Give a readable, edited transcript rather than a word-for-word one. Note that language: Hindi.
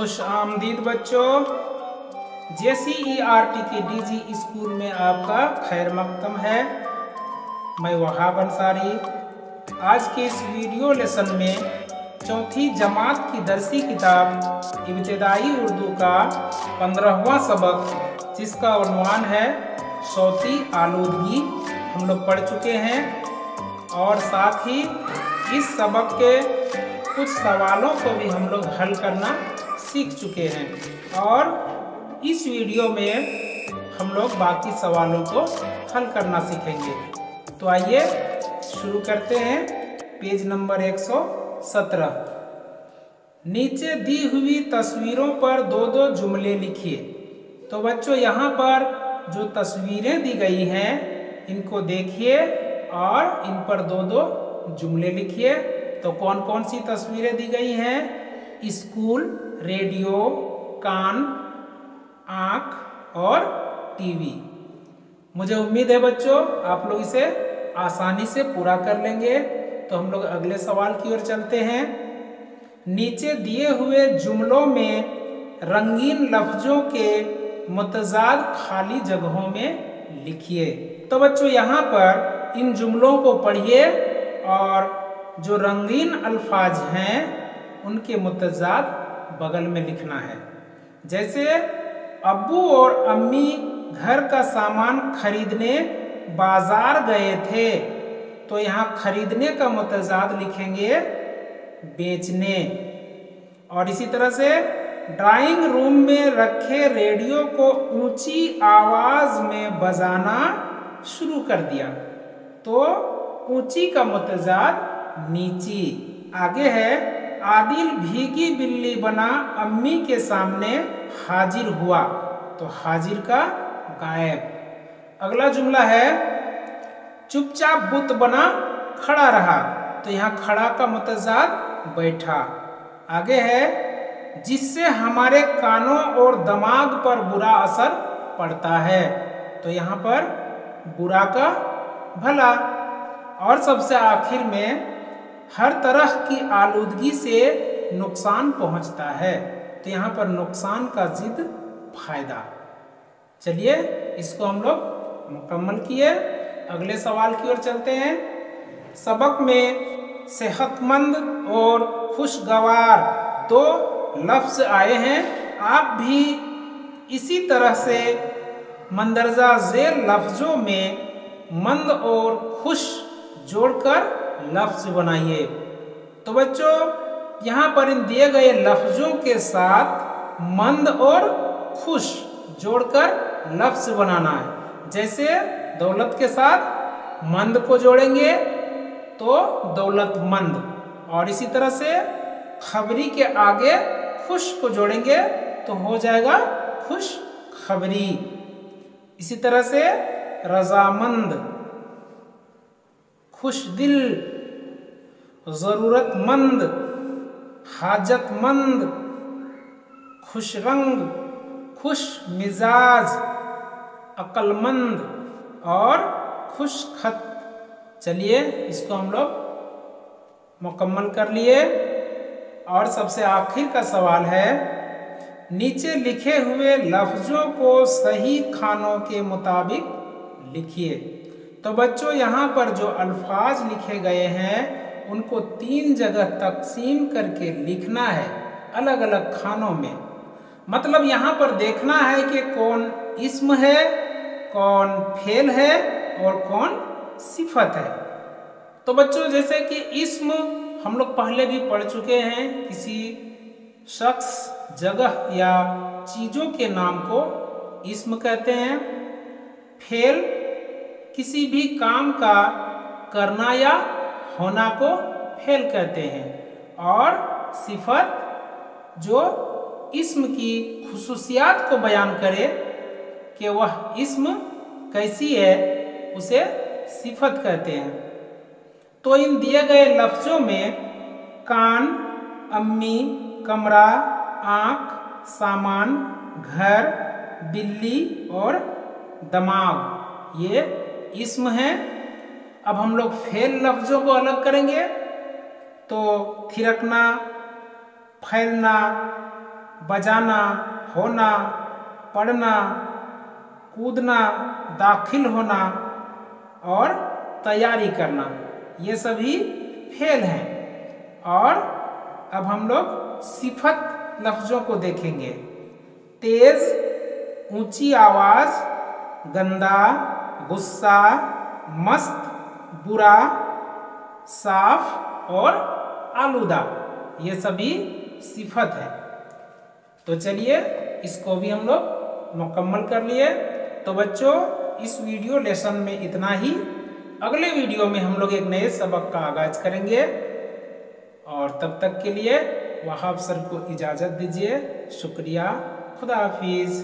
खुश आमदीद बच्चों, JCERT के DG स्कूल में आपका खैर मकदम है। मैं वहाब अंसारी। आज के इस वीडियो लेसन में चौथी जमात की दरसी किताब इब्तिदाई उर्दू का 15वां सबक, जिसका उन्वान है सौती आलूदगी, हम लोग पढ़ चुके हैं और साथ ही इस सबक के कुछ सवालों को भी हम लोग हल करना सीख चुके हैं और इस वीडियो में हम लोग बाकी सवालों को हल करना सीखेंगे। तो आइए शुरू करते हैं। Page number 117। नीचे दी हुई तस्वीरों पर दो दो जुमले लिखिए। तो बच्चों, यहाँ पर जो तस्वीरें दी गई हैं इनको देखिए और इन पर दो दो जुमले लिखिए। तो कौन कौन सी तस्वीरें दी गई हैं? स्कूल, रेडियो, कान, आँख और टीवी। मुझे उम्मीद है बच्चों आप लोग इसे आसानी से पूरा कर लेंगे। तो हम लोग अगले सवाल की ओर चलते हैं। नीचे दिए हुए जुमलों में रंगीन लफ्जों के मुतजाद खाली जगहों में लिखिए। तो बच्चों, यहाँ पर इन जुमलों को पढ़िए और जो रंगीन अल्फाज हैं उनके मुतजाद बगल में लिखना है। जैसे अब्बू और अम्मी घर का सामान खरीदने बाजार गए थे, तो यहाँ खरीदने का मुतजाद लिखेंगे बेचने। और इसी तरह से ड्राइंग रूम में रखे रेडियो को ऊंची आवाज में बजाना शुरू कर दिया, तो ऊंची का मुतजाद नीची। आगे है आदिल भीगी बिल्ली बना अम्मी के सामने हाजिर हुआ, तो हाजिर का गायब। अगला जुमला है चुपचाप बुत बना खड़ा रहा, तो यहाँ खड़ा का मुतजाद बैठा। आगे है जिससे हमारे कानों और दिमाग पर बुरा असर पड़ता है, तो यहाँ पर बुरा का भला। और सबसे आखिर में हर तरह की आलूदगी से नुकसान पहुंचता है, तो यहाँ पर नुकसान का जिद फायदा। चलिए इसको हम लोग मुकम्मल किए। अगले सवाल की ओर चलते हैं। सबक में सेहतमंद और खुशगवार दो लफ्ज आए हैं। आप भी इसी तरह से मंदरजा झेल लफ्जों में मंद और खुश जोड़कर लफ्ज बनाइए। तो बच्चों, यहाँ पर इन दिए गए लफ्जों के साथ मंद और खुश जोड़कर लफ्ज बनाना है। जैसे दौलत के साथ मंद को जोड़ेंगे तो दौलतमंद, और इसी तरह से खबरी के आगे खुश को जोड़ेंगे तो हो जाएगा खुश खबरी। इसी तरह से रजामंद, खुशदिल, जरूरतमंद, हाजतमंद, खुशरंग, खुश मिजाज, अक्लमंद और खुशखत। चलिए इसको हम लोग मुकम्मल कर लिए। और सबसे आखिर का सवाल है नीचे लिखे हुए लफ्जों को सही खानों के मुताबिक लिखिए। तो बच्चों, यहाँ पर जो अल्फाज लिखे गए हैं उनको 3 जगह तकसीम करके लिखना है, अलग अलग खानों में। मतलब यहाँ पर देखना है कि कौन इस्म है, कौन फेल है और कौन सिफत है। तो बच्चों, जैसे कि इस्म हम लोग पहले भी पढ़ चुके हैं, किसी शख्स, जगह या चीजों के नाम को इस्म कहते हैं। फेल किसी भी काम का करना या होना को फेल कहते हैं। और सिफत जो इस्म की खुसूसियात को बयान करे कि वह इस्म कैसी है, उसे सिफत कहते हैं। तो इन दिए गए लफ्जों में कान, अम्मी, कमरा, आँख, सामान, घर, बिल्ली और दिमाग ये इस्म हैं। अब हम लोग फेल लफ्जों को अलग करेंगे। तो थिरकना, फैलना, बजाना, होना, पढ़ना, कूदना, दाखिल होना और तैयारी करना, ये सभी फेल हैं। और अब हम लोग सिफत लफ्जों को देखेंगे। तेज, ऊंची आवाज, गंदा, गुस्सा, मस्त, बुरा, साफ और आलूदा, ये सभी सिफत है। तो चलिए इसको भी हम लोग मुकम्मल कर लिए। तो बच्चों इस वीडियो लेसन में इतना ही। अगले वीडियो में हम लोग एक नए सबक का आगाज करेंगे और तब तक के लिए वहाब सर को इजाज़त दीजिए। शुक्रिया। खुदा हाफिज।